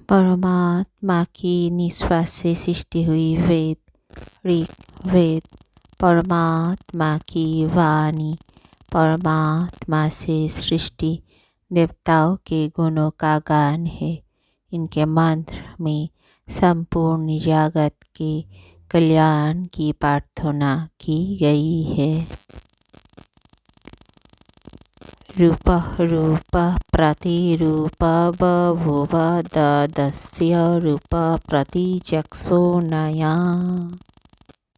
परमात्मा की निश्वास से सृष्टि हुई वेद, ऋग वेद परमात्मा की वाणी, परमात्मा से सृष्टि देवताओं के गुणों का गान है। इनके मंत्र में संपूर्ण जगत के कल्याण की प्रार्थना की गई है। रूप रूप प्रतिरूप बभूव ददस्य रूप प्रतिचक्षुर्नया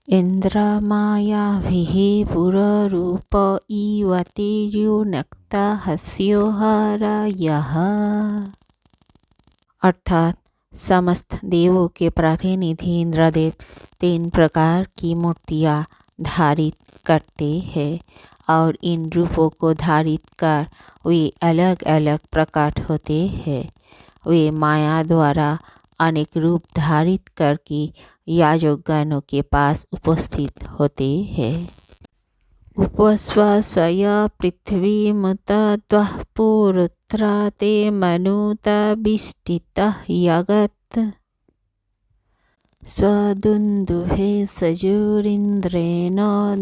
इंद्रमायाभिः पुररूप इव तेजोनक्ता हस्यो हरयः। अर्थात समस्त देवों के प्रतिनिधि इंद्रदेव 3 प्रकार की मूर्तियाँ धारित करते हैं और इन रूपों को धारित कर वे अलग अलग प्रकट होते हैं। वे माया द्वारा अनेक रूप धारित करके याजकगणों के पास उपस्थित होते हैं। उपस्वसय पृथ्वीमुत त्वः पुरुत्रा ते मनुत विष्टितः यगत् स्वदुन्दुभे सजुरिन्द्रेण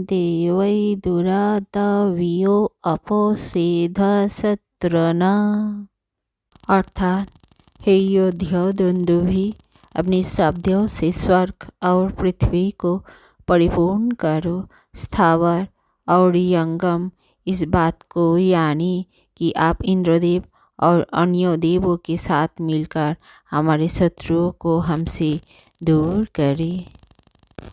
देवै दुरातव्यो अपोषेध शत्रुना। अर्थात हे योध्या दुन्दुभि, अपने शब्दों से स्वर्ग और पृथ्वी को परिपूर्ण करो। स्थावर और यंगम इस बात को यानी कि आप इंद्रदेव और अन्य देवों के साथ मिलकर हमारे शत्रुओं को हमसे दूर करें।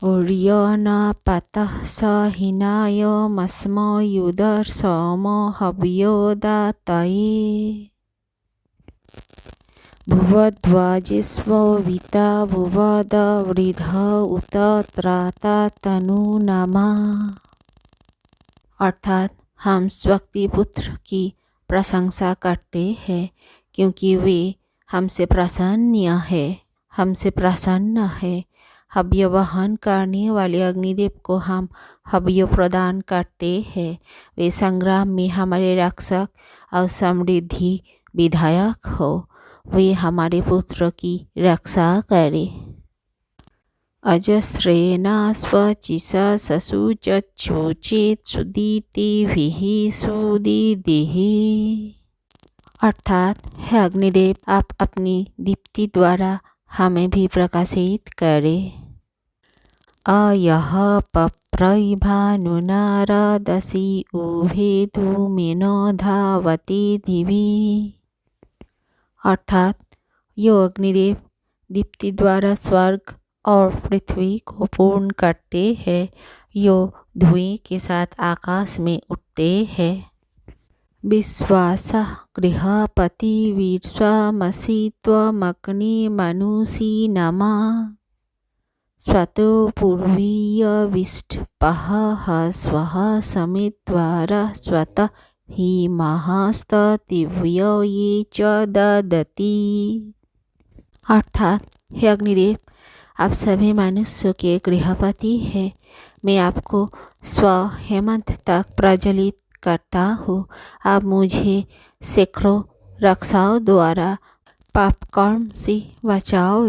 उर्यनपतः सहिनाय मस्मयुदर्शम हव्योदातये भुवद्वाजिस्वविता भुवद वृद्ध उत त्राता तनूनमा। अर्थात हम स्वक्ति पुत्र की प्रशंसा करते हैं क्योंकि वे हमसे प्रसन्न है। हव्य वहन करने वाले अग्निदेव को हम हव्य प्रदान करते हैं। वे संग्राम में हमारे रक्षक और समृद्धि विधायक हो। वे हमारे पुत्र की रक्षा करें। अजस्रेणा स्वचिषा ससुचक्षुचेत् सुदीतिभिः सुदीदिः। अर्थात हे अग्निदेव, आप अपनी दीप्ति द्वारा हमें भी प्रकाशित करें। अयः पप्रै भानुनारदसि उभे धूमेन धावति दिवि। अर्थात यो अग्निदेव दीप्ति द्वारा स्वर्ग और पृथ्वी को पूर्ण करते हैं। यो धुएं के साथ आकाश में उठते हैं। विश्वासः गृहपति विश्वमसि त्वमग्निमनुषी नमा स्वतो पूर्वीयविष्टपः स्वः समिद्वारः स्वतः हि महास्ततिव्य ये च ददति। अर्थात हे अग्निदेव, आप सभी मनुष्यों के गृहपति हैं। मैं आपको स्व हेमंत तक प्रज्वलित करता हूँ। आप मुझे सैकड़ों रक्षाओं द्वारा पाप कर्म से बचाओ।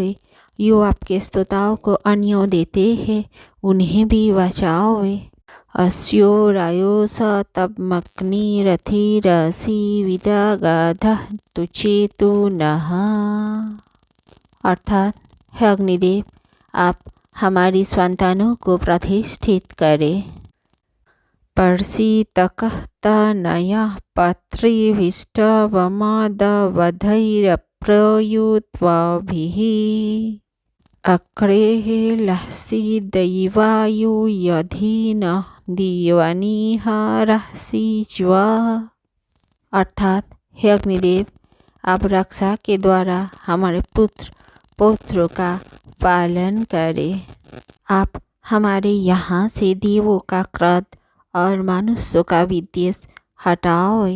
यो आपके स्तोताओं को अन्यों देते हैं, उन्हें भी बचाओ। अस्यो रायो स तब्मग्निरथिरसि विदगाधः तुचेतु नः। अर्थात हे अग्निदेव, आप हमारी संतानों को प्रतिष्ठित करें। पर्षितकः तनयः पत्रीभिष्टवमदवधैरप्रयुत्वभिः अक्रेः लहसि दैवायुयधीनः दीवनिहरसि ज्वा। अर्थात हे अग्निदेव, आप रक्षा के द्वारा हमारे पौत्रों का पालन करें। आप हमारे यहाँ से देवों का क्रोध और मनुष्यों का विद्वेष हटाओ।